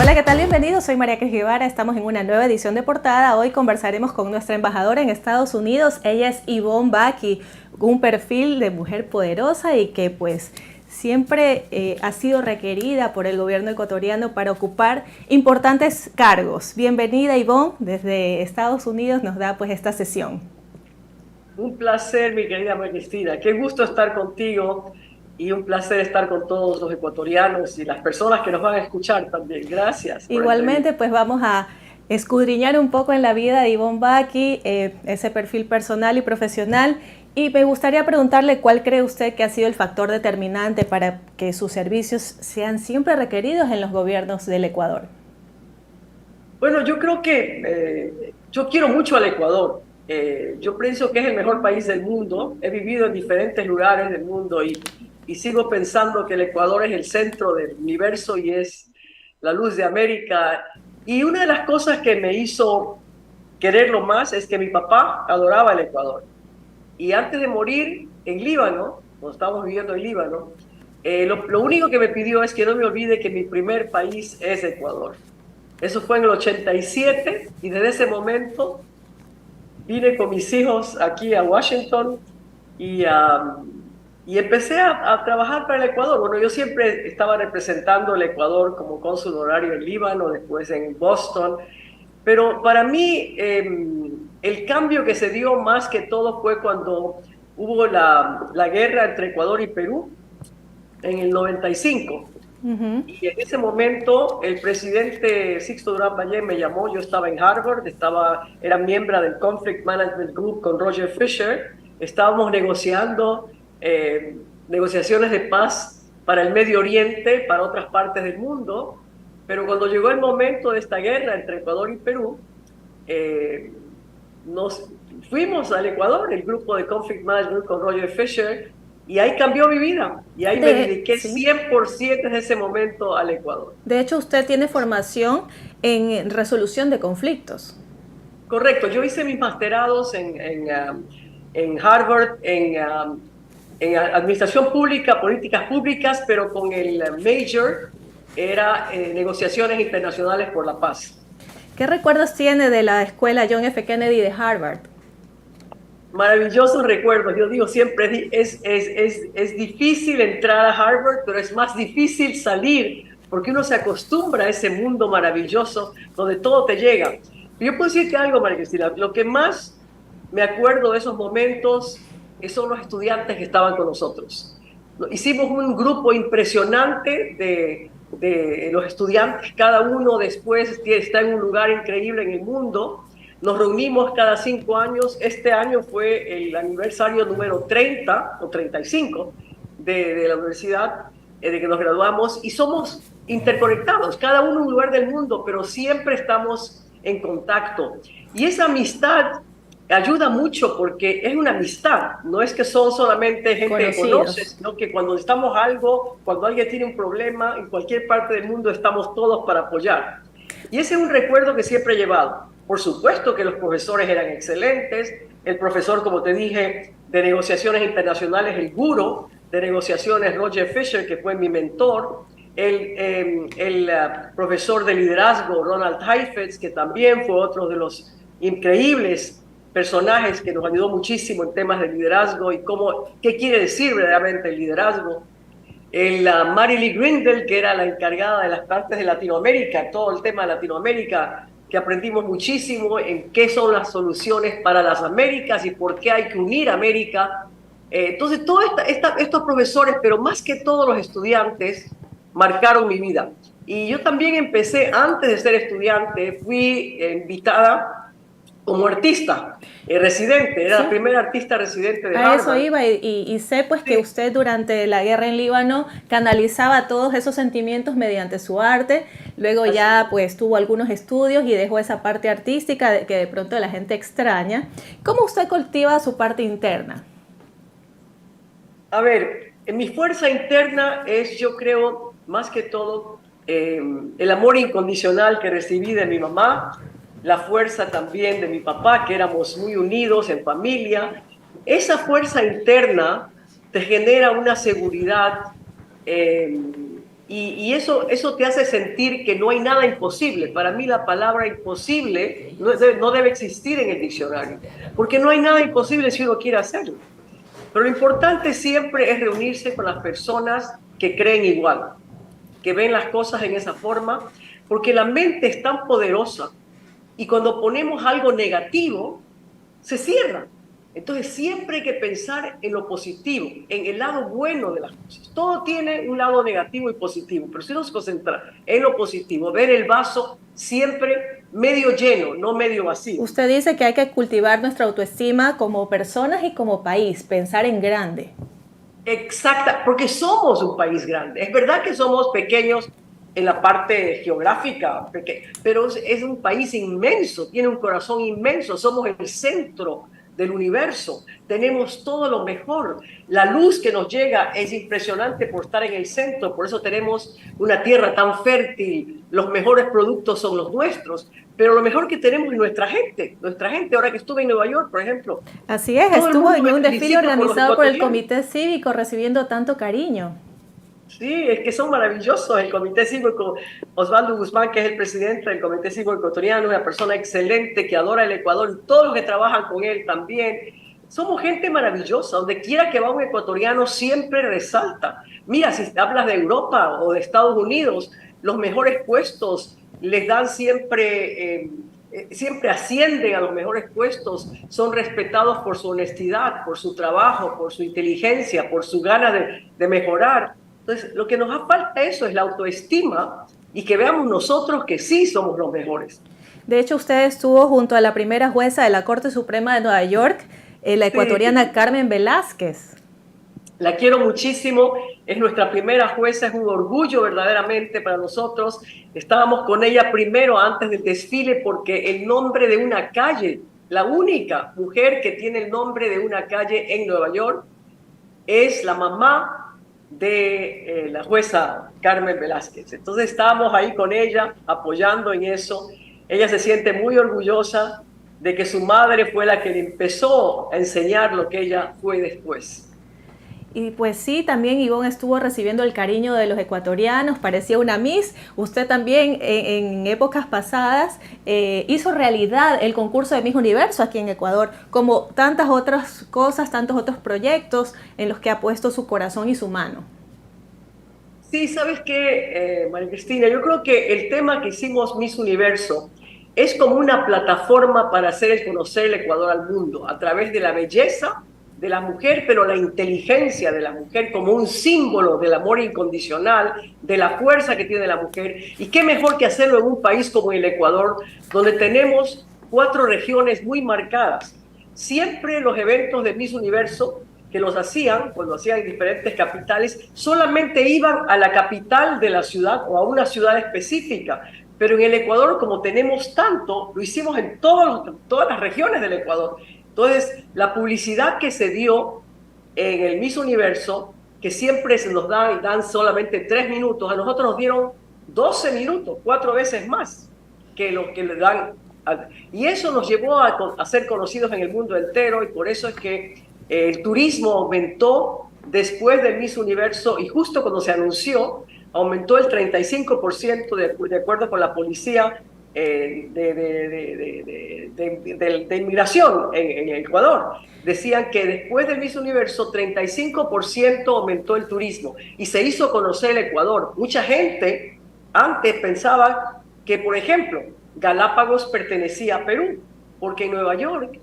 Hola, ¿qué tal? Bienvenidos. Soy María Cris Guevara. Estamos en una nueva edición de Portada. Hoy conversaremos con nuestra embajadora en Estados Unidos. Ella es Yvonne Backy, un perfil de mujer poderosa y que pues siempre ha sido requerida por el gobierno ecuatoriano para ocupar importantes cargos. Bienvenida, Yvonne. Desde Estados Unidos nos da pues esta sesión. Un placer, mi querida María Cristina. Qué gusto estar contigo y un placer estar con todos los ecuatorianos y las personas que nos van a escuchar también. Gracias por la Igualmente, entrevista. pues vamos a escudriñar un poco en la vida de Yvonne Backy, ese perfil personal y profesional. Y me gustaría preguntarle cuál cree usted que ha sido el factor determinante para que sus servicios sean siempre requeridos en los gobiernos del Ecuador. Bueno, yo creo que yo quiero mucho al Ecuador. Yo pienso que es el mejor país del mundo. He vivido en diferentes lugares del mundo y sigo pensando que el Ecuador es el centro del universo y es la luz de América. Y una de las cosas que me hizo quererlo más es que mi papá adoraba el Ecuador. Y antes de morir en Líbano, cuando estábamos viviendo en Líbano, lo único que me pidió es que no me olvide que mi primer país es Ecuador. Eso fue en el 87 y desde ese momento vine con mis hijos aquí a Washington y, y empecé a trabajar para el Ecuador. Bueno, yo siempre estaba representando el Ecuador como cónsul honorario en Líbano, después en Boston, pero para mí el cambio que se dio más que todo fue cuando hubo la guerra entre Ecuador y Perú en el 95. Y en ese momento el presidente Sixto Durán Ballén me llamó, yo estaba en Harvard, era miembro del Conflict Management Group con Roger Fisher, estábamos negociando negociaciones de paz para el Medio Oriente, para otras partes del mundo, pero cuando llegó el momento de esta guerra entre Ecuador y Perú, eh, nos fuimos al Ecuador, el grupo de Conflict Management con Roger Fisher, y ahí cambió mi vida. Y ahí me dediqué Sí. 100% desde ese momento al Ecuador. De hecho, usted tiene formación en resolución de conflictos. Correcto, yo hice mis masterados en Harvard, en Administración Pública, Políticas Públicas, pero con el major era Negociaciones Internacionales por la Paz. ¿Qué recuerdos tiene de la escuela John F. Kennedy de Harvard? Maravillosos recuerdos. Yo digo siempre, es difícil entrar a Harvard, pero es más difícil salir, porque uno se acostumbra a ese mundo maravilloso donde todo te llega. Yo puedo decirte algo, María Cristina, lo que más me acuerdo de esos momentos son los estudiantes que estaban con nosotros. Hicimos un grupo impresionante de los estudiantes, cada uno después está en un lugar increíble en el mundo. Nos reunimos cada 5 años. Este año fue el aniversario número 30 o 35 de la universidad, de que nos graduamos, y somos interconectados, cada uno en un lugar del mundo, pero siempre estamos en contacto. Y esa amistad ayuda mucho porque es una amistad, no es que son solamente gente que conoces, sino que cuando necesitamos algo, cuando alguien tiene un problema, en cualquier parte del mundo estamos todos para apoyar. Y ese es un recuerdo que siempre he llevado. Por supuesto que los profesores eran excelentes, el profesor, como te dije, de negociaciones internacionales, el gurú de negociaciones, Roger Fisher, que fue mi mentor, el profesor de liderazgo, Ronald Heifetz, que también fue otro de los increíbles personajes que nos ayudó muchísimo en temas de liderazgo y qué quiere decir verdaderamente el liderazgo. Marilee Grindel, que era la encargada de las partes de Latinoamérica, todo el tema de Latinoamérica, que aprendimos muchísimo en qué son las soluciones para las Américas y por qué hay que unir América. Entonces, todos estos profesores, pero más que todos los estudiantes, marcaron mi vida. Y yo también empecé, antes de ser estudiante, fui invitada como artista residente, era la primera artista residente de Harvard. A eso iba y sé pues que usted durante la guerra en Líbano canalizaba todos esos sentimientos mediante su arte, luego ya pues tuvo algunos estudios y dejó esa parte artística que de pronto la gente extraña. ¿Cómo usted cultiva su parte interna? A ver, mi fuerza interna es, yo creo, más que todo, el amor incondicional que recibí de mi mamá, la fuerza también de mi papá, que éramos muy unidos en familia. Esa fuerza interna te genera una seguridad Y eso te hace sentir que no hay nada imposible. Para mí la palabra imposible no debe existir en el diccionario, porque no hay nada imposible si uno quiere hacerlo. Pero lo importante siempre es reunirse con las personas que creen igual, que ven las cosas en esa forma, porque la mente es tan poderosa y cuando ponemos algo negativo, se cierra. Entonces siempre hay que pensar en lo positivo, en el lado bueno de las cosas. Todo tiene un lado negativo y positivo, pero si nos concentramos en lo positivo, ver el vaso siempre medio lleno, no medio vacío. Usted dice que hay que cultivar nuestra autoestima como personas y como país, pensar en grande. Exacta, porque somos un país grande. Es verdad que somos pequeños en la parte geográfica, pero es un país inmenso, tiene un corazón inmenso, somos el centro del universo, tenemos todo lo mejor. La luz que nos llega es impresionante por estar en el centro, por eso tenemos una tierra tan fértil, los mejores productos son los nuestros, pero lo mejor que tenemos es nuestra gente, ahora que estuve en Nueva York, por ejemplo. Así es, estuvo en un desfile organizado por el Comité Cívico recibiendo tanto cariño. Sí, es que son maravillosos. El Comité Cívico, Osvaldo Guzmán, que es el presidente del Comité Cívico ecuatoriano, una persona excelente que adora el Ecuador, y todos los que trabajan con él también. Somos gente maravillosa, donde quiera que va un ecuatoriano siempre resalta. Mira, si hablas de Europa o de Estados Unidos, los mejores puestos les dan siempre, siempre ascienden a los mejores puestos, son respetados por su honestidad, por su trabajo, por su inteligencia, por su gana de mejorar. Entonces, lo que nos hace falta eso es la autoestima y que veamos nosotros que sí somos los mejores. De hecho, usted estuvo junto a la primera jueza de la Corte Suprema de Nueva York, la ecuatoriana sí. Carmen Velázquez. La quiero muchísimo, es nuestra primera jueza, es un orgullo verdaderamente para nosotros. Estábamos con ella primero antes del desfile porque el nombre de una calle, la única mujer que tiene el nombre de una calle en Nueva York, es la mamá de la jueza Carmen Velázquez. Entonces estábamos ahí con ella apoyando en eso. Ella se siente muy orgullosa de que su madre fue la que le empezó a enseñar lo que ella fue después. Y pues sí, también Ivonne estuvo recibiendo el cariño de los ecuatorianos, parecía una Miss. Usted también en épocas pasadas hizo realidad el concurso de Miss Universo aquí en Ecuador, como tantas otras cosas, tantos otros proyectos en los que ha puesto su corazón y su mano. Sí, ¿sabes qué, María Cristina? Yo creo que el tema que hicimos Miss Universo es como una plataforma para hacer el conocer el Ecuador al mundo, a través de la belleza de la mujer, pero la inteligencia de la mujer como un símbolo del amor incondicional, de la fuerza que tiene la mujer. Y qué mejor que hacerlo en un país como el Ecuador, donde tenemos 4 regiones muy marcadas. Siempre los eventos de Miss Universo que los hacían, cuando hacían en diferentes capitales, solamente iban a la capital de la ciudad o a una ciudad específica. Pero en el Ecuador, como tenemos tanto, lo hicimos en todas las regiones del Ecuador. Entonces, la publicidad que se dio en el Miss Universo, que siempre se nos dan solamente 3 minutos, a nosotros nos dieron 12 minutos, 4 veces más que lo que le dan. Y eso nos llevó a ser conocidos en el mundo entero, y por eso es que el turismo aumentó después del Miss Universo, y justo cuando se anunció, aumentó el 35% de acuerdo con la policía de inmigración en Ecuador. Decían que después del Miss Universo 35% aumentó el turismo y se hizo conocer el Ecuador. Mucha gente antes pensaba que, por ejemplo, Galápagos pertenecía a Perú, porque en Nueva York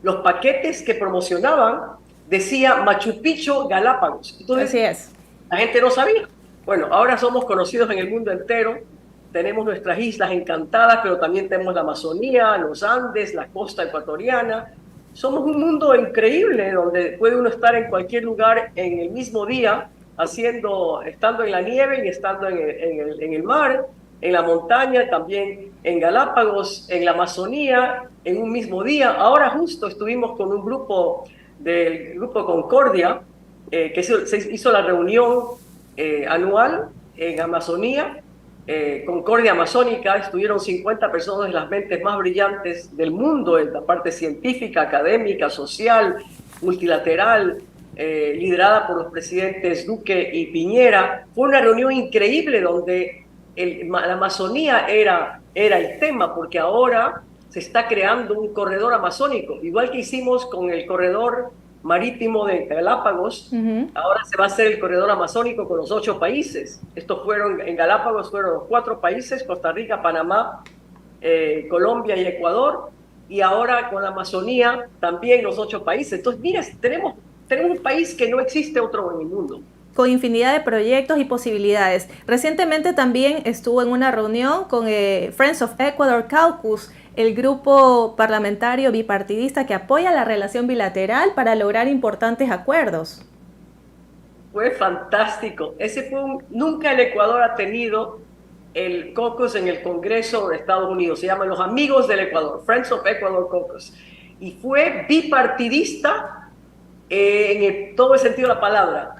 los paquetes que promocionaban decía Machu Picchu Galápagos. Entonces, así es. La gente no sabía. Bueno, ahora somos conocidos en el mundo entero. Tenemos nuestras islas encantadas, pero también tenemos la Amazonía, los Andes, la costa ecuatoriana. Somos un mundo increíble donde puede uno estar en cualquier lugar en el mismo día, estando en la nieve y estando en el mar, en la montaña, también en Galápagos, en la Amazonía, en un mismo día. Ahora justo estuvimos con un grupo del Grupo Concordia, que se hizo la reunión anual en Amazonía, Concordia Amazónica. Estuvieron 50 personas de las mentes más brillantes del mundo en la parte científica, académica, social, multilateral, liderada por los presidentes Duque y Piñera. Fue una reunión increíble donde la Amazonía era el tema, porque ahora se está creando un corredor amazónico, igual que hicimos con el corredor marítimo de Galápagos. Ahora se va a hacer el corredor amazónico con los 8 países. Estos fueron, en Galápagos fueron los 4 países, Costa Rica, Panamá, Colombia y Ecuador, y ahora con la Amazonía también los 8 países. Entonces, mira, tenemos un país que no existe otro en el mundo. Con infinidad de proyectos y posibilidades. Recientemente también estuvo en una reunión con Friends of Ecuador Caucus, el grupo parlamentario bipartidista que apoya la relación bilateral para lograr importantes acuerdos. Fue fantástico. Nunca el Ecuador ha tenido el caucus en el Congreso de Estados Unidos. Se llaman los Amigos del Ecuador, Friends of Ecuador Caucus. Y fue bipartidista en todo el sentido de la palabra.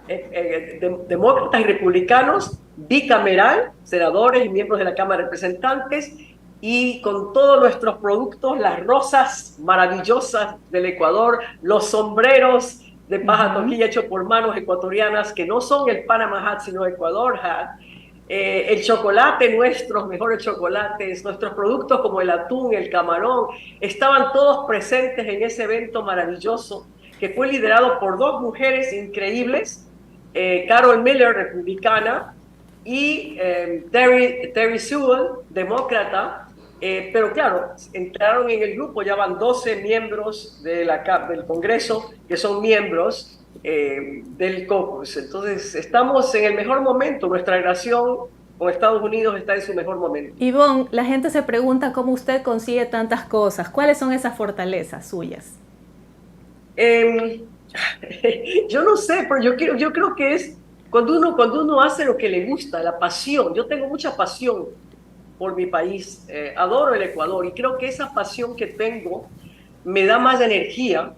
Demócratas y republicanos, bicameral, senadores y miembros de la Cámara de Representantes, y con todos nuestros productos, las rosas maravillosas del Ecuador, los sombreros de paja toquilla hechos por manos ecuatorianas, que no son el Panama Hat, sino Ecuador Hat, el chocolate, nuestros mejores chocolates, nuestros productos como el atún, el camarón, estaban todos presentes en ese evento maravilloso, que fue liderado por 2 mujeres increíbles, Carol Miller, republicana, y Terry Sewell, demócrata. Pero claro, entraron en el grupo, ya van 12 miembros del Congreso que son miembros del caucus. Entonces, estamos en el mejor momento. Nuestra relación con Estados Unidos está en su mejor momento. Ivonne, la gente se pregunta cómo usted consigue tantas cosas. ¿Cuáles son esas fortalezas suyas? Yo no sé, pero yo creo que es cuando uno hace lo que le gusta, la pasión. Yo tengo mucha pasión por mi país, adoro el Ecuador, y creo que esa pasión que tengo me da más energía.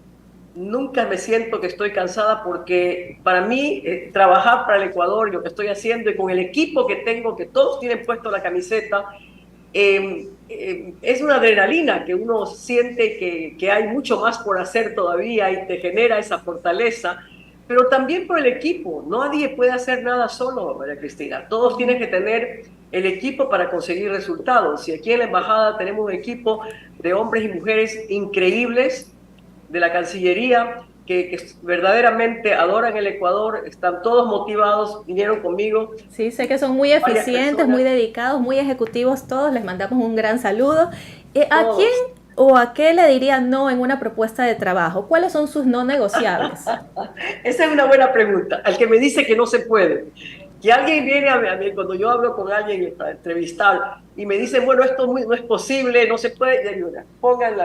Nunca me siento que estoy cansada, porque para mí trabajar para el Ecuador y lo que estoy haciendo, y con el equipo que tengo, que todos tienen puesto la camiseta, es una adrenalina que uno siente que hay mucho más por hacer todavía, y te genera esa fortaleza. Pero también por el equipo. Nadie puede hacer nada solo, María Cristina. Todos tienen que tener el equipo para conseguir resultados. Y aquí en la embajada tenemos un equipo de hombres y mujeres increíbles de la Cancillería que verdaderamente adoran el Ecuador, están todos motivados, vinieron conmigo. Sí, sé que son muy eficientes, muy dedicados, muy ejecutivos todos. Les mandamos un gran saludo. ¿A quién o a qué le diría no en una propuesta de trabajo? ¿Cuáles son sus no negociables? Esa es una buena pregunta. Al que me dice que no se puede. Que alguien viene a mí cuando yo hablo con alguien para entrevistar y me dice, bueno, esto no es posible, no se puede, pongan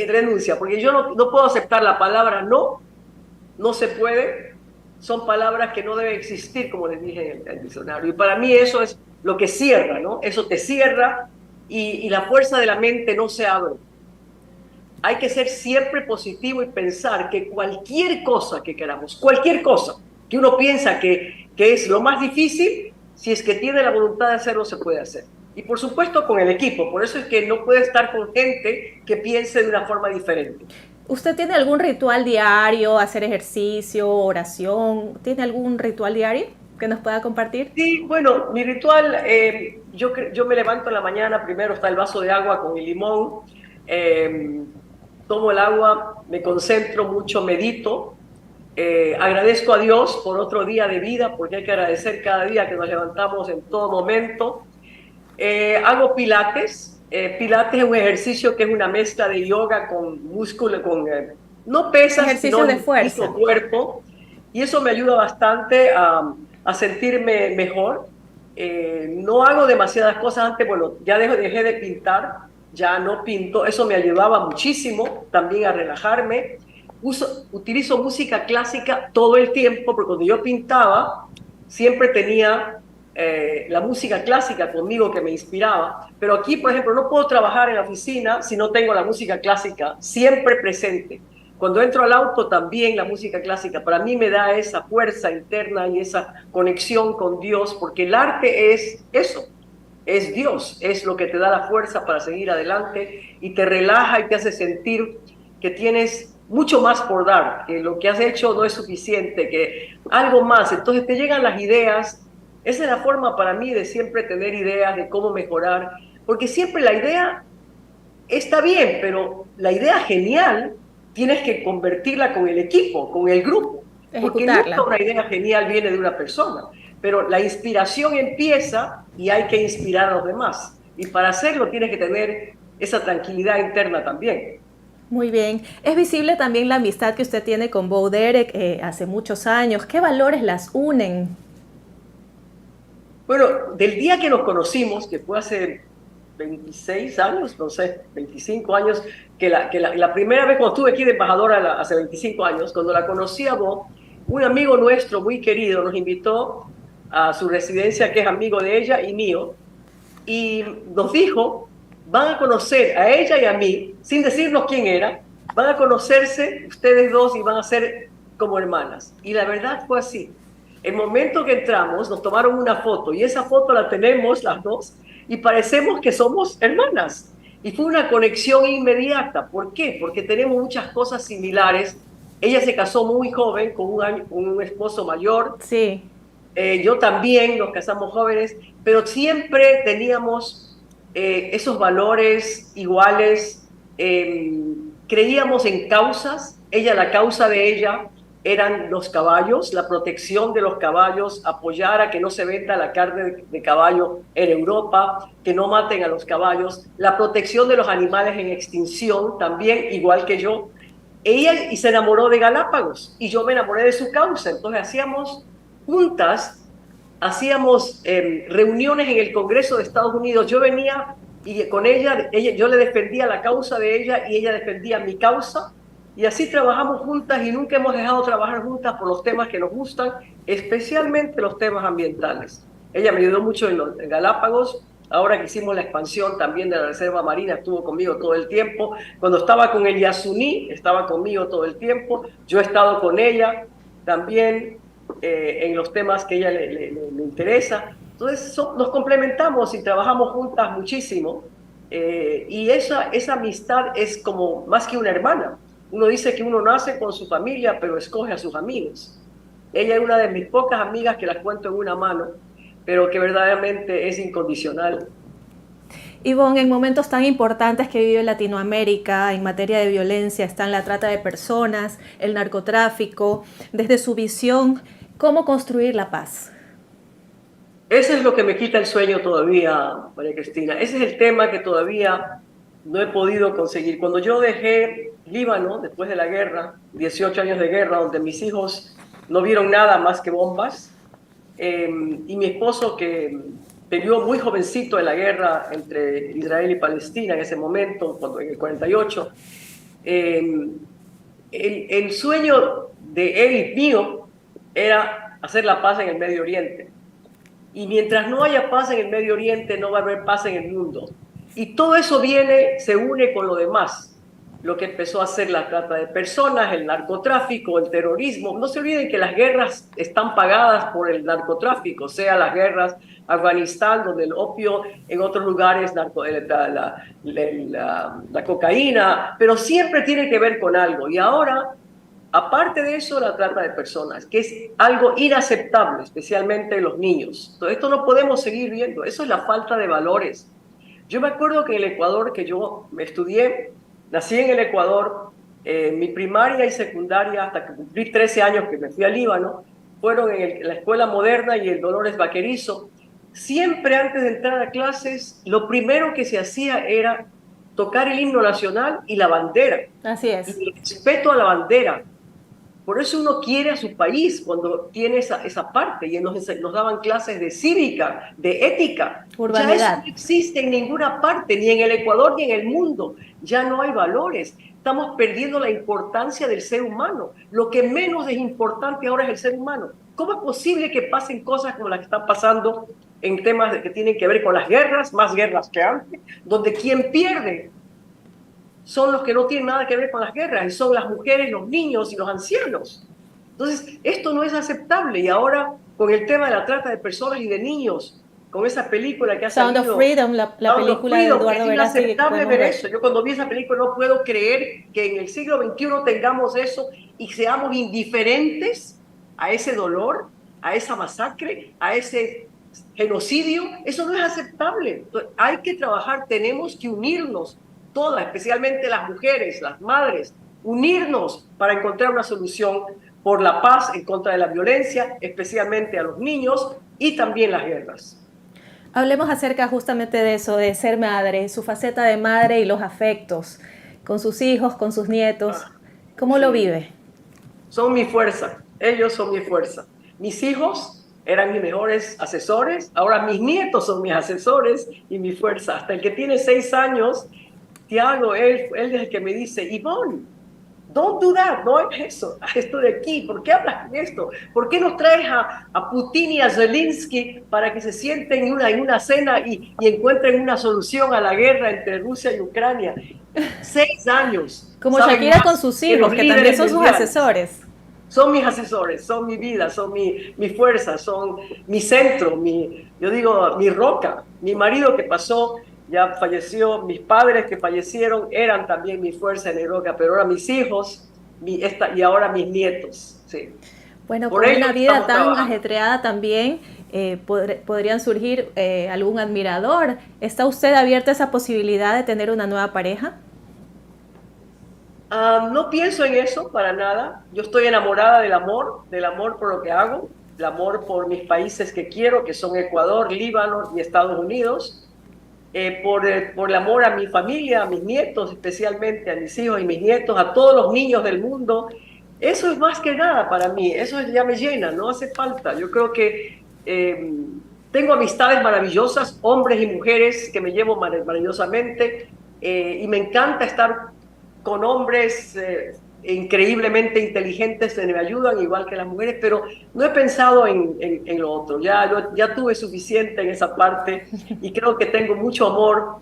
renuncia, porque yo no puedo aceptar la palabra no se puede. Son palabras que no deben existir, como les dije en el diccionario. Y para mí eso es lo que cierra, ¿no? Eso te cierra, y la fuerza de la mente no se abre. Hay que ser siempre positivo y pensar que cualquier cosa que queramos, cualquier cosa que uno piensa que es lo más difícil, si es que tiene la voluntad de hacerlo, se puede hacer. Y por supuesto con el equipo. Por eso es que no puede estar con gente que piense de una forma diferente. ¿Usted tiene algún ritual diario, hacer ejercicio, oración? ¿Tiene algún ritual diario que nos pueda compartir? Sí, bueno, mi ritual, yo me levanto en la mañana, primero está el vaso de agua con el limón, tomo el agua, me concentro mucho, medito, agradezco a Dios por otro día de vida, porque hay que agradecer cada día que nos levantamos en todo momento. Hago pilates. Pilates es un ejercicio que es una mezcla de yoga con músculo, no pesas, ejercicio de fuerza, sino cuerpo, y eso me ayuda bastante a sentirme mejor. No hago demasiadas cosas antes, bueno, ya dejé de pintar, ya no pinto, eso me ayudaba muchísimo también a relajarme. Utilizo música clásica todo el tiempo, porque cuando yo pintaba siempre tenía la música clásica conmigo que me inspiraba, pero aquí, por ejemplo, no puedo trabajar en la oficina si no tengo la música clásica siempre presente. Cuando entro al auto también la música clásica para mí me da esa fuerza interna y esa conexión con Dios, porque el arte es eso, es Dios, es lo que te da la fuerza para seguir adelante y te relaja y te hace sentir que tienes mucho más por dar, que lo que has hecho no es suficiente, que algo más. Entonces te llegan las ideas. Esa es la forma para mí de siempre tener ideas de cómo mejorar, porque siempre la idea está bien, pero la idea genial tienes que convertirla con el equipo, con el grupo, porque nunca Ejecutarla. una idea genial viene de una persona, pero la inspiración empieza y hay que inspirar a los demás. Y para hacerlo tienes que tener esa tranquilidad interna también. Muy bien. Es visible también la amistad que usted tiene con Bo Derek hace muchos años. ¿Qué valores las unen? Bueno, del día que nos conocimos, que fue hace 26 años, no sé, 25 años, la primera vez cuando estuve aquí de embajadora hace 25 años, cuando la conocí a vos, un amigo nuestro muy querido nos invitó a su residencia, que es amigo de ella y mío, y nos dijo, van a conocer a ella y a mí, sin decirnos quién era, van a conocerse ustedes dos y van a ser como hermanas. Y la verdad fue así. El momento que entramos, nos tomaron una foto y esa foto la tenemos las dos y parecemos que somos hermanas. Y fue una conexión inmediata. ¿Por qué? Porque tenemos muchas cosas similares. Ella se casó muy joven con un esposo mayor. Sí. Yo también, nos casamos jóvenes, pero siempre teníamos esos valores iguales. Creíamos en causas. La causa de ella eran los caballos, la protección de los caballos, apoyar a que no se venda la carne de caballo en Europa, que no maten a los caballos, la protección de los animales en extinción, también igual que yo. Ella y se enamoró de Galápagos y yo me enamoré de su causa. Entonces hacíamos juntas, hacíamos reuniones en el Congreso de Estados Unidos. Yo venía y con ella, yo le defendía la causa de ella y ella defendía mi causa. Y así trabajamos juntas y nunca hemos dejado de trabajar juntas por los temas que nos gustan, especialmente los temas ambientales. Ella me ayudó mucho en Galápagos. Ahora que hicimos la expansión también de la Reserva Marina, estuvo conmigo todo el tiempo. Cuando estaba con el Yasuní, estaba conmigo todo el tiempo. Yo he estado con ella también en los temas que a ella le interesa. Entonces nos complementamos y trabajamos juntas muchísimo. Y esa amistad es como más que una hermana. Uno dice que uno nace con su familia, pero escoge a sus amigos. Ella es una de mis pocas amigas que las cuento en una mano, pero que verdaderamente es incondicional. Ivonne, en momentos tan importantes que vive Latinoamérica en materia de violencia, están la trata de personas, el narcotráfico, desde su visión, ¿cómo construir la paz? Ese es lo que me quita el sueño todavía, María Cristina. Ese es el tema que todavía no he podido conseguir. Cuando yo dejé Líbano, después de la guerra, 18 años de guerra, donde mis hijos no vieron nada más que bombas, y mi esposo, que peleó muy jovencito en la guerra entre Israel y Palestina en ese momento, cuando, en el 48, el sueño de él y mío era hacer la paz en el Medio Oriente. Y mientras no haya paz en el Medio Oriente, no va a haber paz en el mundo. Y todo eso se une con lo demás. Lo que empezó a ser la trata de personas, el narcotráfico, el terrorismo. No se olviden que las guerras están pagadas por el narcotráfico, sea las guerras Afganistán, donde el opio, en otros lugares la cocaína, pero siempre tiene que ver con algo. Y ahora, aparte de eso, la trata de personas, que es algo inaceptable, especialmente en los niños. Entonces, esto no podemos seguir viendo. Eso es la falta de valores. Yo me acuerdo que en el Ecuador, que yo me estudié, nací en el Ecuador, mi primaria y secundaria, hasta que cumplí 13 años que me fui a Líbano, fueron en la escuela moderna y el Dolores Vaquerizo. Siempre antes de entrar a clases, lo primero que se hacía era tocar el himno nacional y la bandera. Así es. Y el respeto a la bandera. Por eso uno quiere a su país cuando tiene esa parte, y nos daban clases de cívica, de ética. Urbanidad. Ya eso no existe en ninguna parte, ni en el Ecuador ni en el mundo. Ya no hay valores. Estamos perdiendo la importancia del ser humano. Lo que menos es importante ahora es el ser humano. ¿Cómo es posible que pasen cosas como las que están pasando en temas que tienen que ver con las guerras, más guerras que antes, donde quien pierde son los que no tienen nada que ver con las guerras, y son las mujeres, los niños y los ancianos? Entonces, esto no es aceptable. Y ahora, con el tema de la trata de personas y de niños, con esa película que ha Sound of salido. Freedom, la Sound of película de Freedom. Eduardo Es Verástegui que inaceptable podemos ver ver. eso. Yo cuando vi esa película no puedo creer que en el siglo XXI tengamos eso y seamos indiferentes a ese dolor, a esa masacre, a ese genocidio. Eso no es aceptable. Entonces, hay que trabajar, tenemos que unirnos todas, especialmente las mujeres, las madres, unirnos para encontrar una solución por la paz en contra de la violencia, especialmente a los niños y también las guerras. Hablemos acerca justamente de eso, de ser madre, su faceta de madre y los afectos con sus hijos, con sus nietos. ¿Cómo lo Sí, vive? son mi fuerza, ellos son mi fuerza. Mis hijos eran mis mejores asesores, ahora mis nietos son mis asesores y mi fuerza. Hasta el que tiene 6 años, Tiago, él es el que me dice, Ivonne, don't do that, no es eso, haz esto de aquí, ¿por qué hablas de esto? ¿Por qué nos traes a Putin y a Zelensky para que se sienten en una cena y encuentren una solución a la guerra entre Rusia y Ucrania? 6 años, Como saben Shakira con más sus que los hijos, que también líderes son sus mundiales. asesores. Son mis asesores, son mi vida, son mi fuerza, son mi centro, yo digo, mi roca. Mi marido que pasó, ya falleció, mis padres que fallecieron eran también mi fuerza y mi roca, pero ahora mis hijos y ahora mis nietos. Sí. Bueno, Por con ello una vida estamos tan trabajando. ajetreada también, podrían surgir algún admirador. ¿Está usted abierta a esa posibilidad de tener una nueva pareja? No pienso en eso para nada. Yo estoy enamorada del amor por lo que hago, el amor por mis países que quiero, que son Ecuador, Líbano y Estados Unidos. Por el amor a mi familia, a mis nietos, especialmente a mis hijos y mis nietos, a todos los niños del mundo. Eso es más que nada para mí, eso ya me llena, no hace falta. Yo creo que tengo amistades maravillosas, hombres y mujeres que me llevo maravillosamente, y me encanta estar con hombres increíblemente inteligentes que me ayudan, igual que las mujeres, pero no he pensado en lo otro. Ya tuve suficiente en esa parte y creo que tengo mucho amor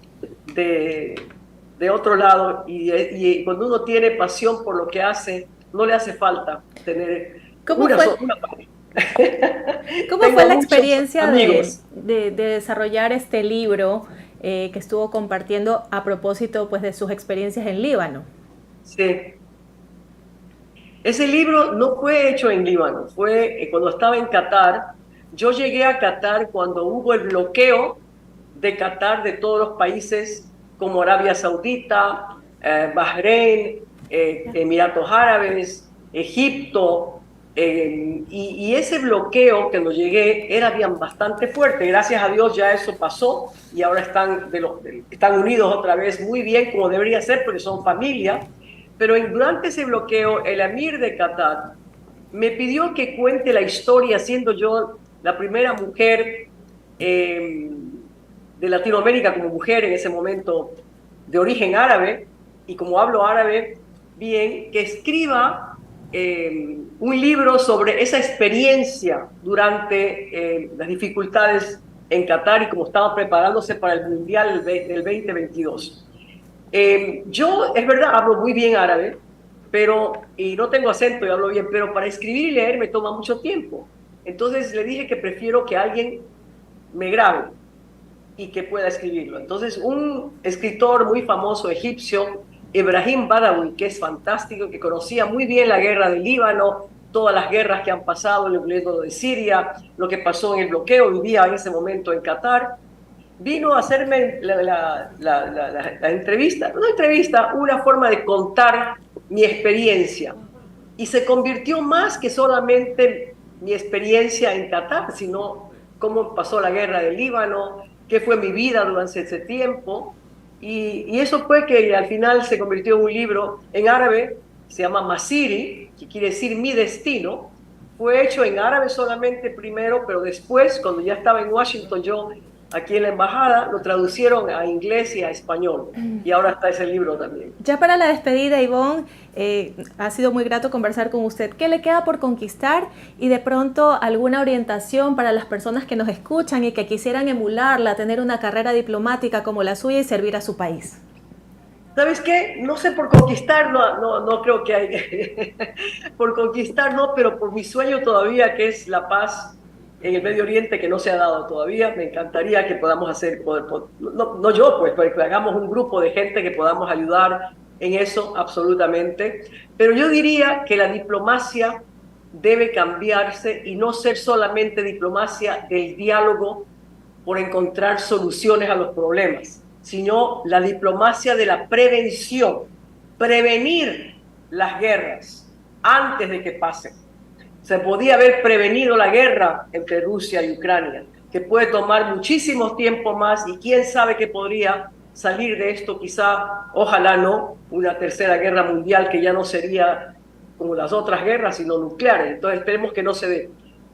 de otro lado y cuando uno tiene pasión por lo que hace, no le hace falta tener ¿Cómo fue, una pareja. cómo fue Tengo la muchos experiencia amigos. de desarrollar este libro que estuvo compartiendo a propósito pues, de sus experiencias en Líbano? Sí. Ese libro no fue hecho en Líbano, fue cuando estaba en Qatar. Yo llegué a Qatar cuando hubo el bloqueo de Qatar de todos los países como Arabia Saudita, Bahrein, Emiratos Árabes, Egipto, y ese bloqueo que nos llegué era bien bastante fuerte. Gracias a Dios ya eso pasó y ahora están unidos otra vez muy bien como debería ser porque son familia. Pero durante ese bloqueo, el emir de Qatar me pidió que cuente la historia, siendo yo la primera mujer de Latinoamérica como mujer en ese momento de origen árabe, y como hablo árabe bien, que escriba un libro sobre esa experiencia durante las dificultades en Qatar y cómo estaba preparándose para el Mundial del 2022. Yo, es verdad, hablo muy bien árabe, y no tengo acento y hablo bien, pero para escribir y leer me toma mucho tiempo. Entonces le dije que prefiero que alguien me grabe y que pueda escribirlo. Entonces un escritor muy famoso egipcio, Ibrahim Badawi, que es fantástico, que conocía muy bien la guerra del Líbano, todas las guerras que han pasado, incluyendo de Siria, lo que pasó en el bloqueo, vivía en ese momento en Qatar, vino a hacerme la entrevista, una forma de contar mi experiencia. Y se convirtió más que solamente mi experiencia en Qatar, sino cómo pasó la guerra del Líbano, qué fue mi vida durante ese tiempo. Y eso fue que al final se convirtió en un libro en árabe, se llama Masiri, que quiere decir mi destino. Fue hecho en árabe solamente primero, pero después, cuando ya estaba en Washington, yo aquí en la embajada, lo traducieron a inglés y a español. Y ahora está ese libro también. Ya para la despedida, Ivonne, ha sido muy grato conversar con usted. ¿Qué le queda por conquistar? Y de pronto alguna orientación para las personas que nos escuchan y que quisieran emularla, tener una carrera diplomática como la suya y servir a su país. ¿Sabes qué? No sé por conquistar, no creo que hay. Por conquistar no, pero por mi sueño todavía, que es la paz en el Medio Oriente que no se ha dado todavía. Me encantaría que podamos hacer, no yo, pues, pero que hagamos un grupo de gente que podamos ayudar en eso, absolutamente. Pero yo diría que la diplomacia debe cambiarse y no ser solamente diplomacia del diálogo por encontrar soluciones a los problemas, sino la diplomacia de la prevención, prevenir las guerras antes de que pasen. Se podía haber prevenido la guerra entre Rusia y Ucrania, que puede tomar muchísimo tiempo más y quién sabe qué podría salir de esto, quizá, ojalá no, una tercera guerra mundial que ya no sería como las otras guerras, sino nucleares. Entonces esperemos que no se dé.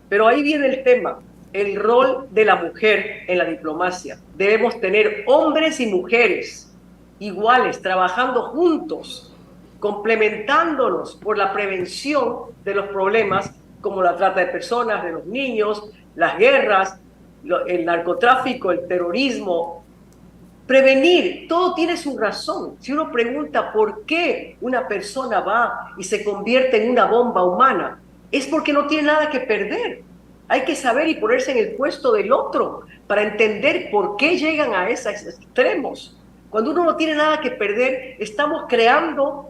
Pero ahí viene el tema, el rol de la mujer en la diplomacia. Debemos tener hombres y mujeres iguales, trabajando juntos, complementándonos por la prevención de los problemas como la trata de personas, de los niños, las guerras, el narcotráfico, el terrorismo. Prevenir, todo tiene su razón. Si uno pregunta por qué una persona va y se convierte en una bomba humana, es porque no tiene nada que perder. Hay que saber y ponerse en el puesto del otro para entender por qué llegan a esos extremos. Cuando uno no tiene nada que perder, estamos creando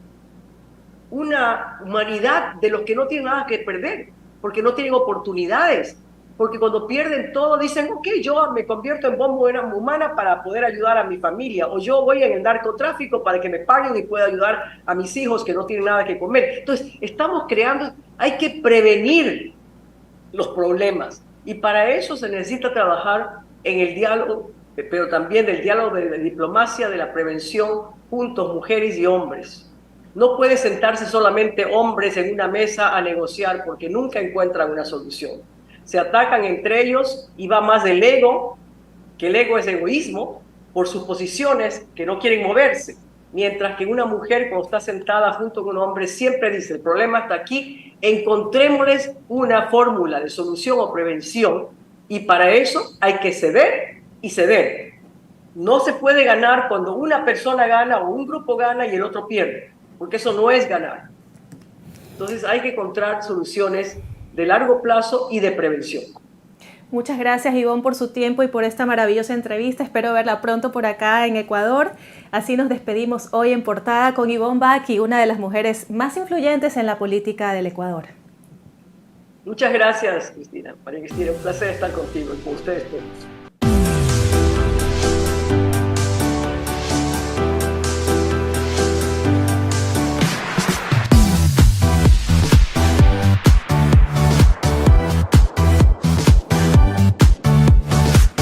una humanidad de los que no tienen nada que perder, porque no tienen oportunidades, porque cuando pierden todo dicen, ok, yo me convierto en bomba humana para poder ayudar a mi familia, o yo voy en el narcotráfico para que me paguen y pueda ayudar a mis hijos que no tienen nada que comer. Entonces, estamos creando, hay que prevenir los problemas, y para eso se necesita trabajar en el diálogo, pero también del diálogo de la diplomacia, de la prevención, juntos, mujeres y hombres. No puede sentarse solamente hombres en una mesa a negociar porque nunca encuentran una solución. Se atacan entre ellos y va más del ego, que el ego es egoísmo, por sus posiciones que no quieren moverse. Mientras que una mujer, cuando está sentada junto con un hombre, siempre dice, el problema está aquí, encontrémosles una fórmula de solución o prevención, y para eso hay que ceder y ceder. No se puede ganar cuando una persona gana o un grupo gana y el otro pierde, porque eso no es ganar. Entonces hay que encontrar soluciones de largo plazo y de prevención. Muchas gracias, Ivonne, por su tiempo y por esta maravillosa entrevista. Espero verla pronto por acá en Ecuador. Así nos despedimos hoy en Portada con Ivonne Bacqui, una de las mujeres más influyentes en la política del Ecuador. Muchas gracias, Cristina. María Cristina, un placer estar contigo y con ustedes todos.